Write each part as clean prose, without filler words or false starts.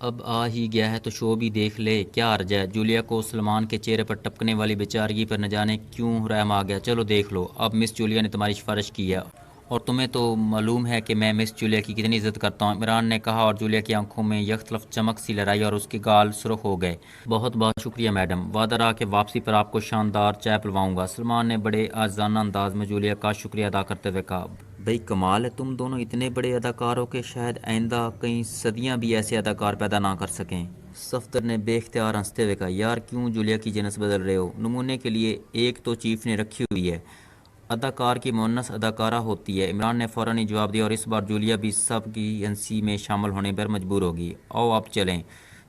اب آ ہی گیا ہے تو شو بھی دیکھ لے، کیا عرض ہے؟ جولیا کو سلمان کے چہرے پر ٹپکنے والی بیچارگی پر نہ جانے کیوں رحم آ گیا۔ چلو دیکھ لو، اب مس جولیا نے تمہاری سفارش کی ہے، اور تمہیں تو معلوم ہے کہ میں مس جولیا کی کتنی عزت کرتا ہوں، عمران نے کہا، اور جولیا کی آنکھوں میں یکطرف چمک سی لہرائی اور اس کے گال سرخ ہو گئے۔ بہت بہت شکریہ میڈم، وعدہ رہا کہ واپسی پر آپ کو شاندار چائے پلواؤں گا، سلمان نے بڑے عاجزانہ انداز میں جولیا کا شکریہ ادا کرتے ہوئے کہا۔ بھئی کمال ہے، تم دونوں اتنے بڑے اداکار ہو کہ شاید آئندہ کئی صدیاں بھی ایسے اداکار پیدا نہ کر سکیں۔ صفدر نے بے اختیار ہنستے ہوئے کہا، یار کیوں جولیا کی جنس بدل رہے ہو؟ نمونے کے لیے ایک تو چیف نے رکھی ہوئی ہے، اداکار کی مونس اداکارہ ہوتی ہے۔ عمران نے فوراً ہی جواب دیا، اور اس بار جولیا بھی سب کی ہنسی میں شامل ہونے پر مجبور ہوگی۔ آؤ اب چلیں۔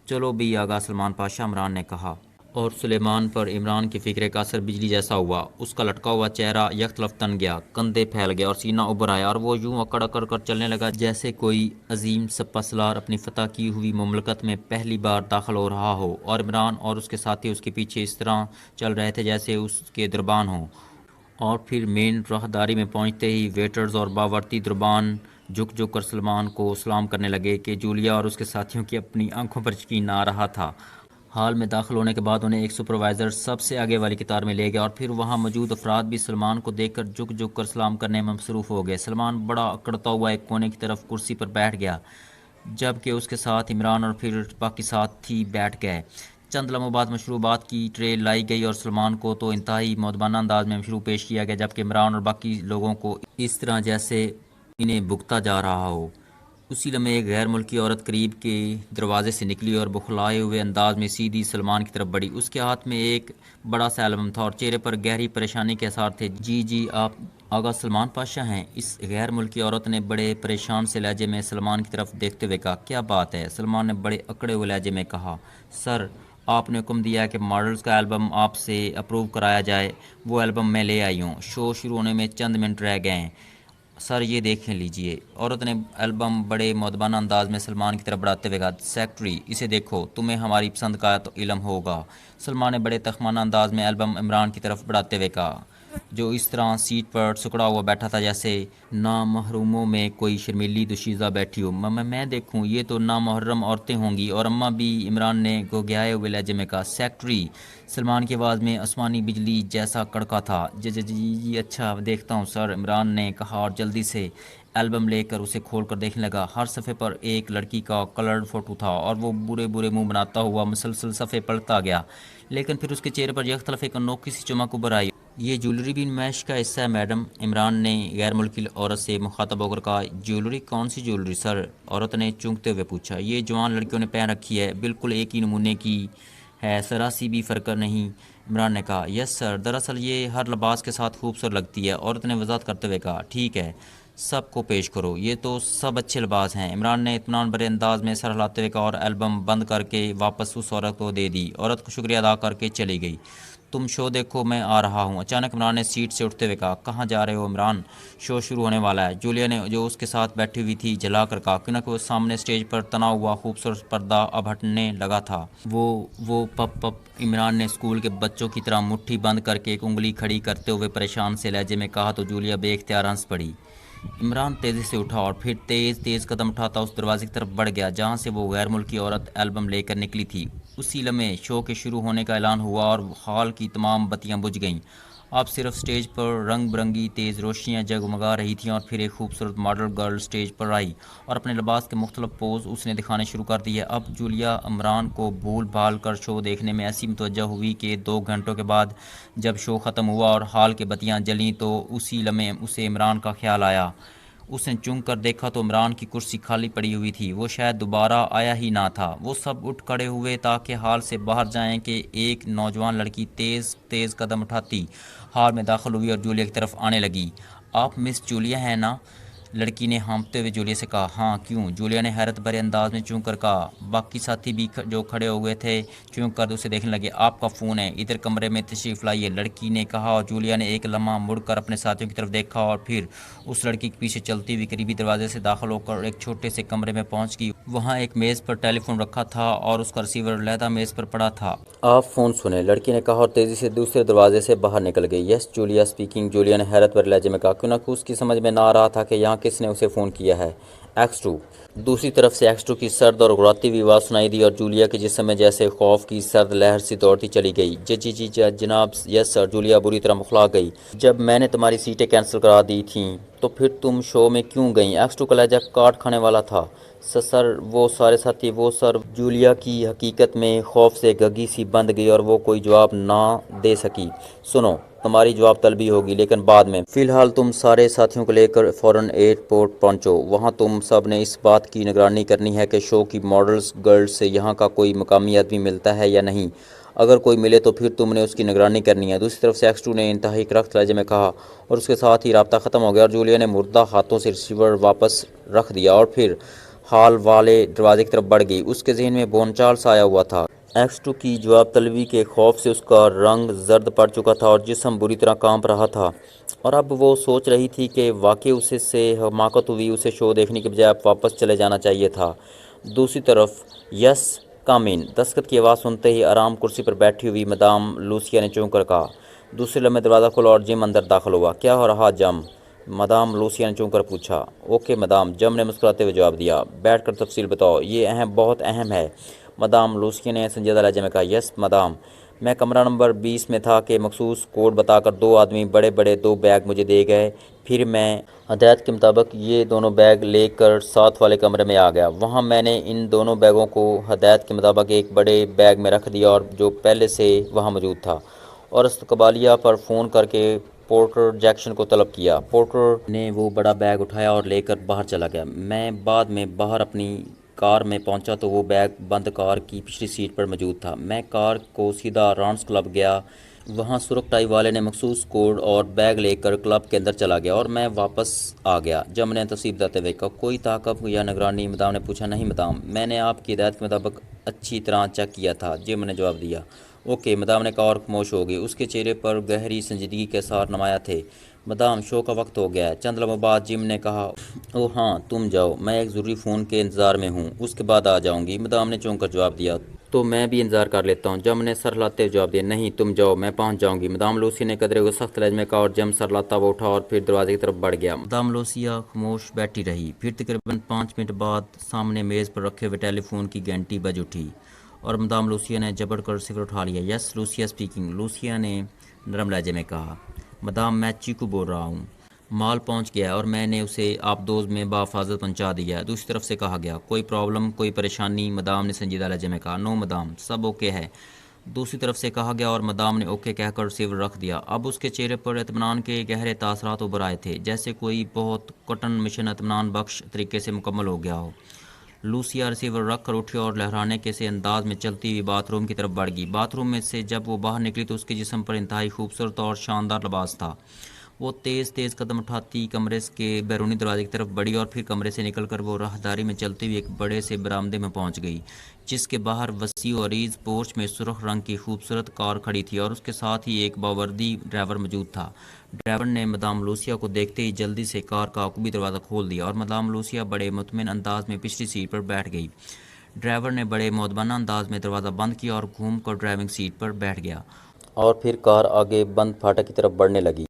چلو بھی آگا سلمان پاشا، عمران نے کہا۔ اور سلیمان پر عمران کی فکر کا اثر بجلی جیسا ہوا، اس کا لٹکا ہوا چہرہ یکطرف تن گیا، کندھے پھیل گئے اور سینہ ابھر آیا، اور وہ یوں اکڑ اکڑ کر چلنے لگا جیسے کوئی عظیم سپہ سالار اپنی فتح کی ہوئی مملکت میں پہلی بار داخل ہو رہا ہو، اور عمران اور اس کے ساتھی اس کے پیچھے اس طرح چل رہے تھے جیسے اس کے دربان ہوں۔ اور پھر مین راہداری میں پہنچتے ہی ویٹرز اور باورتی دربان جھک جھک کر سلمان کو سلام کرنے لگے کہ جولیا اور اس کے ساتھیوں کی اپنی آنکھوں پر یقین نہ آ رہا تھا۔ ہال میں داخل ہونے کے بعد انہیں ایک سپروائزر سب سے آگے والی قطار میں لے گیا، اور پھر وہاں موجود افراد بھی سلمان کو دیکھ کر جھک جھک کر سلام کرنے میں مصروف ہو گئے۔ سلمان بڑا اکڑتا ہوا ایک کونے کی طرف کرسی پر بیٹھ گیا، جبکہ اس کے ساتھ عمران اور پھر باقی ساتھی بیٹھ گئے۔ چند لمحوں بعد مشروبات کی ٹرے لائی گئی اور سلمان کو تو انتہائی مؤدبانہ انداز میں مشروب پیش کیا گیا، جبکہ عمران اور باقی لوگوں کو اس طرح جیسے انہیں بھگتا جا رہا ہو۔ اسی لمحے ایک غیر ملکی عورت قریب کے دروازے سے نکلی اور بخلائے ہوئے انداز میں سیدھی سلمان کی طرف بڑھی۔ اس کے ہاتھ میں ایک بڑا سا البم تھا اور چہرے پر گہری پریشانی کے آثار تھے۔ جی آپ آغا سلمان پاشا ہیں؟ اس غیر ملکی عورت نے بڑے پریشان سے لہجے میں سلمان کی طرف دیکھتے ہوئے کہا۔ کیا بات ہے؟ سلمان نے بڑے اکڑے ہوئے لہجے میں کہا۔ سر، آپ نے حکم دیا ہے کہ ماڈلز کا البم آپ سے اپروو کرایا جائے، وہ البم میں لے آئی ہوں، شو شروع ہونے میں چند منٹ رہ گئے ہیں۔ سر یہ دیکھیں لیجئے۔ عورت نے البم بڑے مؤدبانہ انداز میں سلمان کی طرف بڑھاتے ہوئے کہا۔ سیکرٹری اسے دیکھو، تمہیں ہماری پسند کا تو علم ہوگا۔ سلمان نے بڑے تخمانہ انداز میں البم عمران کی طرف بڑھاتے ہوئے کہا، جو اس طرح سیٹ پر سکڑا ہوا بیٹھا تھا جیسے نامحرموں میں کوئی شرمیلی دوشیزہ بیٹھی ہو۔ میں دیکھوں، یہ تو نامحرم عورتیں ہوں گی، اور اماں بھی، عمران نے گھگھائے ہوئے لہجے میں کہا۔ سیکرٹری، سلمان کی آواز میں آسمانی بجلی جیسا کڑکا تھا۔ جی اچھا دیکھتا ہوں سر، عمران نے کہا اور جلدی سے البم لے کر اسے کھول کر دیکھنے لگا۔ ہر صفحے پر ایک لڑکی کا کلرڈ فوٹو تھا، اور وہ برے منہ بناتا ہوا مسلسل صفحے پلٹتا گیا، لیکن پھر اس کے چہرے پر یکطرف ایک انوکھی سی چمک ابھر آئی۔ یہ جیولری بھی نمائش کا حصہ ہے میڈم، عمران نے غیر ملکی عورت سے مخاطب ہو کر کہا۔ جیولری؟ کون سی جیولری سر؟ عورت نے چونکتے ہوئے پوچھا۔ یہ جوان لڑکیوں نے پہن رکھی ہے، بالکل ایک ہی نمونے کی ہے، ذرا سی بھی فرق نہیں، عمران نے کہا۔ یس سر، دراصل یہ ہر لباس کے ساتھ خوبصورت لگتی ہے، عورت نے وضاحت کرتے ہوئے کہا۔ ٹھیک ہے، سب کو پیش کرو، یہ تو سب اچھے لباس ہیں، عمران نے اطمینان بھرے انداز میں سر ہلاتے ہوئے کہا، اور البم بند کر کے واپس اس عورت کو دے دی۔ عورت کو شکریہ ادا کر کے چلی گئی۔ تم شو دیکھو، میں آ رہا ہوں، اچانک عمران نے سیٹ سے اٹھتے ہوئے کہا۔ کہاں جا رہے ہو عمران؟ شو شروع ہونے والا ہے، جولیا نے جو اس کے ساتھ بیٹھی ہوئی تھی جلا کر کہا، کیونکہ وہ سامنے سٹیج پر تنا ہوا خوبصورت پردہ اب ہٹنے لگا تھا۔ وہ پپ عمران نے اسکول کے بچوں کی طرح مٹھی بند کر کے ایک انگلی کھڑی کرتے ہوئے پریشان سے لہجے میں کہا، تو جولیا بے اختیار ہنس پڑی۔ عمران تیزی سے اٹھا اور پھر تیز قدم اٹھاتا اس دروازے کی طرف بڑھ گیا جہاں سے وہ غیر ملکی عورت البم لے کر نکلی تھی۔ اسی لمحے شو کے شروع ہونے کا اعلان ہوا اور ہال کی تمام بتیاں بجھ گئیں۔ اب صرف سٹیج پر رنگ برنگی تیز روشنیاں جگمگا رہی تھیں، اور پھر ایک خوبصورت ماڈل گرل سٹیج پر آئی اور اپنے لباس کے مختلف پوز اس نے دکھانے شروع کر دیے۔ اب جولیا عمران کو بھول بھال کر شو دیکھنے میں ایسی متوجہ ہوئی کہ 2 گھنٹوں کے بعد جب شو ختم ہوا اور ہال کے بتیاں جلیں تو اسی لمحے اسے عمران کا خیال آیا۔ اس نے چونک کر دیکھا تو عمران کی کرسی خالی پڑی ہوئی تھی، وہ شاید دوبارہ آیا ہی نہ تھا۔ وہ سب اٹھ کھڑے ہوئے تاکہ ہال سے باہر جائیں کہ ایک نوجوان لڑکی تیز قدم اٹھاتی ہال میں داخل ہوئی اور جولیا کی طرف آنے لگی۔ آپ مس جولیا ہیں نا؟ لڑکی نے ہانپتے ہوئے جولیا سے کہا۔ ہاں کیوں؟ جولیا نے حیرت بھرے انداز میں چونک کر کہا۔ باقی ساتھی بھی جو کھڑے ہوئے تھے چونک کر اسے دیکھنے لگے۔ آپ کا فون ہے، ادھر کمرے میں تشریف لائیے، لڑکی نے کہا، اور جولیا نے ایک لمحہ مڑ کر اپنے ساتھیوں کی طرف دیکھا اور پھر اس لڑکی کے پیچھے چلتی ہوئی قریبی دروازے سے داخل ہو کر ایک چھوٹے سے کمرے میں پہنچ گئی۔ وہاں ایک میز پر ٹیلی فون رکھا تھا اور اس کا ریسیور علیحدہ میز پر پڑا تھا۔ آپ فون سنیں، لڑکی نے کہا اور تیزی سے دوسرے دروازے سے باہر نکل گئی۔ یس جولیا اسپیکنگ، جولیا نے حیرت بھرے لہجے میں کہا، کیونکہ اس کی سمجھ میں نہ آ رہا تھا کہ یہاں کس نے اسے فون کیا ہے؟ X2۔ دوسری طرف سے X2 کی سرد اور گراتی ہوئی آواز سنائی دی اور جولیا کے جسم میں جیسے خوف کی سرد لہر سی دوڑتی چلی گئی۔ جی جناب، یس سر۔ جولیا بری طرح مخلا گئی۔ جب میں نے تمہاری سیٹیں کینسل کرا دی تھیں تو پھر تم شو میں کیوں گئیں؟ X2 کا لہجہ کاٹ کھانے والا تھا۔ سر وہ سارے ساتھی وہ سر۔ جولیا کی حقیقت میں خوف سے گگی سی بند گئی اور وہ کوئی جواب نہ دے سکی۔ سنو، تمہاری جواب طلبی ہوگی لیکن بعد میں، فی الحال تم سارے ساتھیوں کو لے کر فوراً ایئرپورٹ پہنچو۔ وہاں تم سب نے اس بات کی نگرانی کرنی ہے کہ شو کی ماڈلز گرلز سے یہاں کا کوئی مقامی آدمی ملتا ہے یا نہیں۔ اگر کوئی ملے تو پھر تم نے اس کی نگرانی کرنی ہے۔ دوسری طرف سے X2 نے انتہائی کرخت لہجے میں کہا، اور اس کے ساتھ ہی رابطہ ختم ہو گیا اور جولیا نے مردہ ہاتھوں سے ریسیور واپس رکھ دیا اور پھر ہال والے دروازے کی طرف بڑھ گئی۔ اس کے ذہن میں بونچال سا آیا ہوا تھا۔ X2 کی جواب طلبی کے خوف سے اس کا رنگ زرد پڑ چکا تھا اور جسم بری طرح کانپ رہا تھا، اور اب وہ سوچ رہی تھی کہ واقعی اسے سے حماقت ہوئی، اسے شو دیکھنے کے بجائے اب واپس چلے جانا چاہیے تھا۔ دوسری طرف، یس کم ان۔ دستخط کی آواز سنتے ہی آرام کرسی پر بیٹھی ہوئی مدام لوسیا نے چونک کر کہا۔ دوسرے لمحے دروازہ کھلا اور جم اندر داخل ہوا۔ کیا ہو رہا جم؟ مدام لوسیا نے چونک کر پوچھا۔ اوکے مدام، جم نے مسکراتے ہوئے جواب دیا۔ بیٹھ کر تفصیل بتاؤ، یہ بہت اہم ہے، مدام لوسیا نے سنجیدہ لہجے میں کہا۔ یس مدام، میں کمرہ نمبر 20 میں تھا کہ مخصوص کوڈ بتا کر دو آدمی بڑے بڑے 2 بیگ مجھے دے گئے، پھر میں ہدایت کے مطابق یہ دونوں بیگ لے کر ساتھ والے کمرے میں آ گیا۔ وہاں میں نے ان دونوں بیگوں کو ہدایت کے مطابق ایک بڑے بیگ میں رکھ دیا اور جو پہلے سے وہاں موجود تھا، اور استقبالیہ پر فون کر کے پورٹر جیکسن کو طلب کیا۔ پورٹر نے وہ بڑا بیگ اٹھایا اور لے کر باہر چلا گیا۔ میں بعد میں باہر اپنی کار میں پہنچا تو وہ بیگ بند کار کی پچھلی سیٹ پر موجود تھا۔ میں کار کو سیدھا رانس کلب گیا، وہاں سرخ ٹائی والے نے مخصوص کوڈ اور بیگ لے کر کلب کے اندر چلا گیا اور میں واپس آ گیا۔ جم نے تفصیل بتاتے ہوئے کہا۔ کوئی تعاقب یا نگرانی؟ مدام نے پوچھا۔ نہیں مدام، میں نے آپ کی ہدایت کے مطابق اچھی طرح چیک کیا تھا، جم نے جواب دیا۔ اوکے، مدام نے کہا اور خاموش ہو گئی۔ اس کے چہرے پر گہری سنجیدگی کے آثار نمایاں تھے۔ مدام، شو کا وقت ہو گیا ہے۔ چند لمحوں بعد جم نے کہا۔ اوہ ہاں، تم جاؤ، میں ایک ضروری فون کے انتظار میں ہوں، اس کے بعد آ جاؤں گی، مدام نے چونک کر جواب دیا۔ تو میں بھی انتظار کر لیتا ہوں، جم نے سر ہلاتے ہوئے جواب دیا۔ نہیں، تم جاؤ، میں پہنچ جاؤں گی، مدام لوسیا نے قدرے کو سخت لہجے میں کہا اور جم سر ہلاتا ہوا اٹھا اور پھر دروازے کی طرف بڑھ گیا۔ مدام لوسیا خاموش بیٹھی رہی۔ پھر تقریباً 5 منٹ بعد سامنے میز پر رکھے ہوئے ٹیلی فون کی گھنٹی بج اٹھی اور مدام لوسیا نے جبڑ کر ریسیور اٹھا لیا۔ یس لوسیا اسپیکنگ، لوسیا نے نرم لہجے میں کہا۔ مدام، میں چیکو بول رہا ہوں، مال پہنچ گیا ہے اور میں نے اسے آپ دوز میں بحفاظت پہنچا دیا ہے، دوسری طرف سے کہا گیا۔ کوئی پرابلم، کوئی پریشانی؟ مدام نے سنجیدہ لہجے میں کہا۔ نو مدام، سب اوکے ہے، دوسری طرف سے کہا گیا اور مدام نے اوکے کہہ کر ریسیور رکھ دیا۔ اب اس کے چہرے پر اطمینان کے گہرے تاثرات ابھر آئے تھے، جیسے کوئی بہت کٹن مشن اطمینان بخش طریقے سے مکمل ہو گیا ہو۔ لوسیا ریسیور رکھ کر اٹھی اور لہرانے کے سے انداز میں چلتی ہوئی باتھ روم کی طرف بڑھ گئی۔ باتھ روم میں سے جب وہ باہر نکلی تو اس کے جسم پر انتہائی خوبصورت اور شاندار لباس تھا۔ وہ تیز قدم اٹھاتی کمرے کے بیرونی دروازے کی طرف بڑھی اور پھر کمرے سے نکل کر وہ راہداری میں چلتی ہوئی ایک بڑے سے برآمدے میں پہنچ گئی، جس کے باہر وسیع و عریض پورچ میں سرخ رنگ کی خوبصورت کار کھڑی تھی اور اس کے ساتھ ہی ایک باوردی ڈرائیور موجود تھا۔ ڈرائیور نے مدام لوسیا کو دیکھتے ہی جلدی سے کار کا عقبی دروازہ کھول دیا اور مدام لوسیا بڑے مطمئن انداز میں پچھلی سیٹ پر بیٹھ گئی۔ ڈرائیور نے بڑے مؤدبانہ انداز میں دروازہ بند کیا اور گھوم کر ڈرائیونگ سیٹ پر بیٹھ گیا، اور پھر کار آگے بند پھاٹک کی طرف بڑھنے لگی۔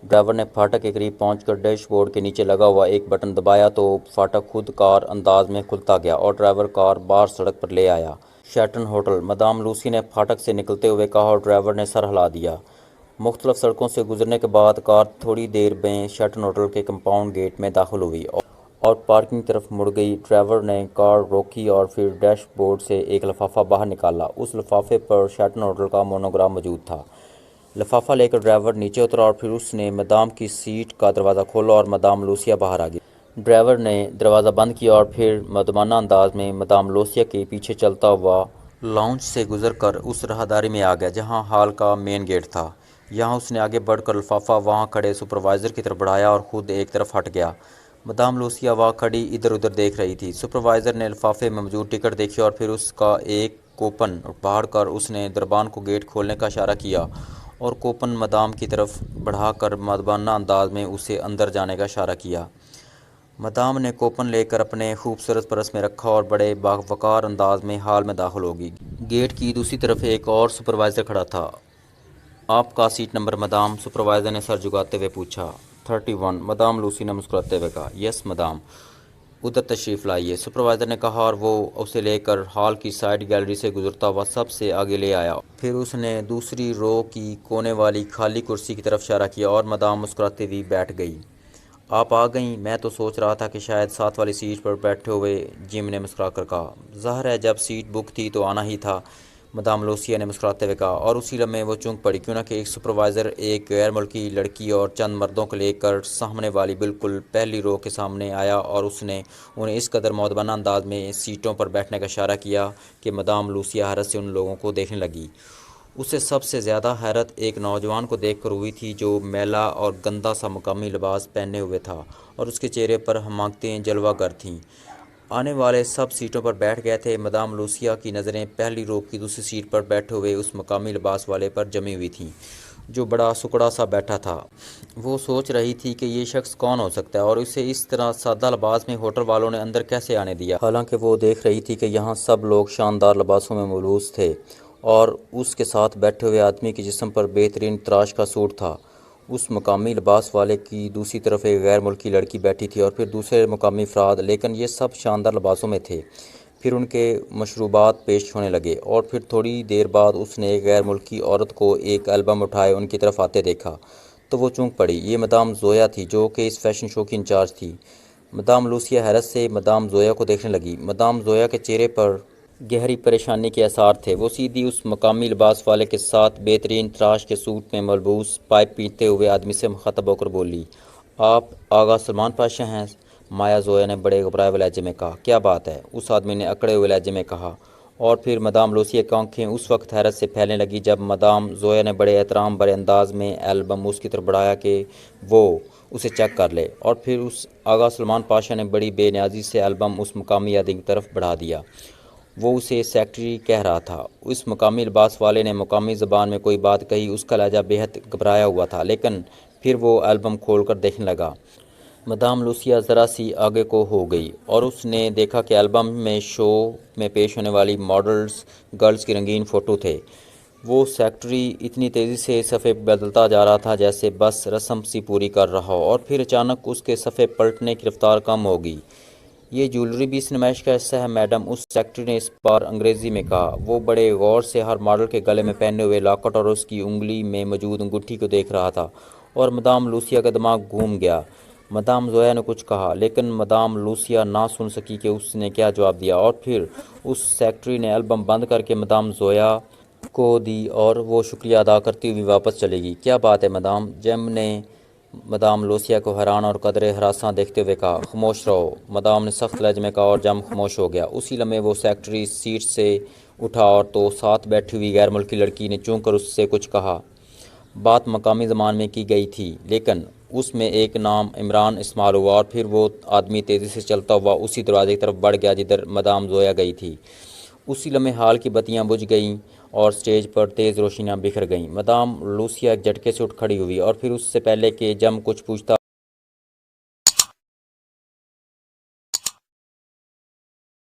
ڈرائیور نے پھاٹک کے قریب پہنچ کر ڈیش بورڈ کے نیچے لگا ہوا ایک بٹن دبایا تو پھاٹک خود کار انداز میں کھلتا گیا اور ڈرائیور کار باہر سڑک پر لے آیا۔ شیرٹن ہوٹل، مدام لوسی نے پھاٹک سے نکلتے ہوئے کہا اور ڈرائیور نے سر ہلا دیا۔ مختلف سڑکوں سے گزرنے کے بعد کار تھوڑی دیر میں شیرٹن ہوٹل کے کمپاؤنڈ گیٹ میں داخل ہوئی اور پارکنگ کی طرف مڑ گئی۔ ڈرائیور نے کار روکی اور پھر ڈیش بورڈ سے ایک لفافہ باہر نکالا۔ اس لفافے پر شیرٹن ہوٹل کا مونوگرام موجود تھا۔ لفافہ لے کر ڈرائیور نیچے اترا اور پھر اس نے مدام کی سیٹ کا دروازہ کھولا اور مدام لوسیا باہر آ گئی۔ ڈرائیور نے دروازہ بند کیا اور پھر مؤدبانہ انداز میں مدام لوسیا کے پیچھے چلتا ہوا لاؤنج سے گزر کر اس راہداری میں آ گیا جہاں ہال کا مین گیٹ تھا۔ یہاں اس نے آگے بڑھ کر لفافہ وہاں کھڑے سپروائزر کی طرف بڑھایا اور خود ایک طرف ہٹ گیا۔ مدام لوسیا وہاں کھڑی ادھر ادھر دیکھ رہی تھی۔ سپروائزر نے لفافے میں موجود ٹکٹ دیکھی اور پھر اس کا ایک کوپن پاڑ کر اس نے دربان کو گیٹ کھولنے کا اشارہ کیا اور کوپن مدام کی طرف بڑھا کر مؤدبانہ انداز میں اسے اندر جانے کا اشارہ کیا۔ مدام نے کوپن لے کر اپنے خوبصورت پرس میں رکھا اور بڑے باوقار انداز میں ہال میں داخل ہو گئی۔ گیٹ کی دوسری طرف ایک اور سپروائزر کھڑا تھا۔ آپ کا سیٹ نمبر مدام؟ سپروائزر نے سر جھکاتے ہوئے پوچھا۔ 31 مدام لوسی نے مسکراتے ہوئے کہا، یس مدام، ادھر تشریف لائیے، سپروائزر نے کہا، اور وہ اسے لے کر ہال کی سائڈ گیلری سے گزرتا ہوا سب سے آگے لے آیا۔ پھر اس نے دوسری رو کی کونے والی خالی کرسی کی طرف اشارہ کیا اور مدام مسکراتے ہوئی بیٹھ گئی۔ آپ آ گئیں؟ میں تو سوچ رہا تھا کہ شاید ساتھ والی سیٹ پر بیٹھے ہوئے، جم نے مسکرا کر کہا۔ ظاہر ہے جب سیٹ بک تھی تو آنا ہی تھا، مدام لوسیا نے مسکراتے ہوئے کہا، اور اسی لمحے وہ چونک پڑی، کیوں نہ کہ ایک سپروائزر ایک غیر ملکی لڑکی اور چند مردوں کو لے کر سامنے والی بالکل پہلی رو کے سامنے آیا اور اس نے انہیں اس قدر مؤدبانہ انداز میں سیٹوں پر بیٹھنے کا اشارہ کیا کہ مدام لوسیا حیرت سے ان لوگوں کو دیکھنے لگی۔ اسے سب سے زیادہ حیرت ایک نوجوان کو دیکھ کر ہوئی تھی جو میلا اور گندا سا مقامی لباس پہنے ہوئے تھا اور اس کے چہرے پر حماقتیں جلوہ گر تھیں۔ آنے والے سب سیٹوں پر بیٹھ گئے تھے، مدام لوسیا کی نظریں پہلی رو کی دوسری سیٹ پر بیٹھے ہوئے اس مقامی لباس والے پر جمی ہوئی تھیں جو بڑا سکڑا سا بیٹھا تھا۔ وہ سوچ رہی تھی کہ یہ شخص کون ہو سکتا ہے اور اسے اس طرح سادہ لباس میں ہوٹل والوں نے اندر کیسے آنے دیا، حالانکہ وہ دیکھ رہی تھی کہ یہاں سب لوگ شاندار لباسوں میں ملبوس تھے اور اس کے ساتھ بیٹھے ہوئے آدمی کے جسم پر بہترین تراش کا سوٹ تھا۔ اس مقامی لباس والے کی دوسری طرف ایک غیر ملکی لڑکی بیٹھی تھی اور پھر دوسرے مقامی افراد، لیکن یہ سب شاندار لباسوں میں تھے۔ پھر ان کے مشروبات پیش ہونے لگے اور پھر تھوڑی دیر بعد اس نے ایک غیر ملکی عورت کو ایک البم اٹھائے ان کی طرف آتے دیکھا تو وہ چونک پڑی۔ یہ مدام زویا تھی جو کہ اس فیشن شو کی انچارج تھی۔ مدام لوسیا حیرت سے مدام زویا کو دیکھنے لگی۔ مدام زویا کے چہرے پر گہری پریشانی کے آثار تھے۔ وہ سیدھی اس مقامی لباس والے کے ساتھ بہترین تراش کے سوٹ میں ملبوس پائپ پیتے ہوئے آدمی سے مخاطب ہو کر بولی، آپ آغا سلمان پاشا ہیں؟ مایا زویا نے بڑے گھبرائے ہوئے لہجے میں کہا۔ کیا بات ہے؟ اس آدمی نے اکڑے ہوئے لہجے میں کہا، اور پھر مدام لوسیا کی آنکھیں اس وقت حیرت سے پھیلنے لگی جب مدام زویا نے بڑے احترام بھرے انداز میں البم اس کی طرف بڑھایا کہ وہ اسے چیک کر لے، اور پھر اس آغا سلمان پاشا نے بڑی بے نیازی سے البم اس مقامی آدمی کی طرف بڑھا دیا۔ وہ اسے سیکرٹری کہہ رہا تھا۔ اس مقامی لباس والے نے مقامی زبان میں کوئی بات کہی، اس کا لہجہ بے حد گھبرایا ہوا تھا، لیکن پھر وہ البم کھول کر دیکھنے لگا۔ مدام لوسیا ذرا سی آگے کو ہو گئی اور اس نے دیکھا کہ البم میں شو میں پیش ہونے والی ماڈلز گرلز کی رنگین فوٹو تھے۔ وہ سیکرٹری اتنی تیزی سے صفحے بدلتا جا رہا تھا جیسے بس رسم سی پوری کر رہا ہو، اور پھر اچانک اس کے صفحے پلٹنے کی رفتار کم ہو گئی۔ یہ جیولری بھی اس نمائش کا حصہ ہے میڈم، اس سیکرٹری نے اس بار انگریزی میں کہا۔ وہ بڑے غور سے ہر ماڈل کے گلے میں پہنے ہوئے لاکٹ اور اس کی انگلی میں موجود انگوٹھی کو دیکھ رہا تھا، اور مدام لوسیا کا دماغ گھوم گیا۔ مدام زویا نے کچھ کہا، لیکن مدام لوسیا نہ سن سکی کہ اس نے کیا جواب دیا، اور پھر اس سیکرٹری نے البم بند کر کے مدام زویا کو دی اور وہ شکریہ ادا کرتی ہوئی واپس چلے گی۔ کیا بات ہے مدام؟ جم نے مدام لوسیا کو حیران اور قدرے ہراساں دیکھتے ہوئے کہا۔ خاموش رہو، مدام نے سخت لہجے میں کہا، اور جم خاموش ہو گیا۔ اسی لمحے وہ سیکرٹری سیٹ سے اٹھا اور تو ساتھ بیٹھی ہوئی غیر ملکی لڑکی نے چونک کر اس سے کچھ کہا۔ بات مقامی زبان میں کی گئی تھی، لیکن اس میں ایک نام عمران استعمال ہوا، اور پھر وہ آدمی تیزی سے چلتا ہوا اسی دروازے کی طرف بڑھ گیا جدھر مدام زویا گئی تھی۔ اسی لمحے ہال کی بتیاں بجھ گئیں اور سٹیج پر تیز روشنیاں بکھر گئیں۔ مدام لوسیا ایک جھٹکے سے اٹھ کھڑی ہوئی، اور پھر اس سے پہلے کہ جم کچھ پوچھتا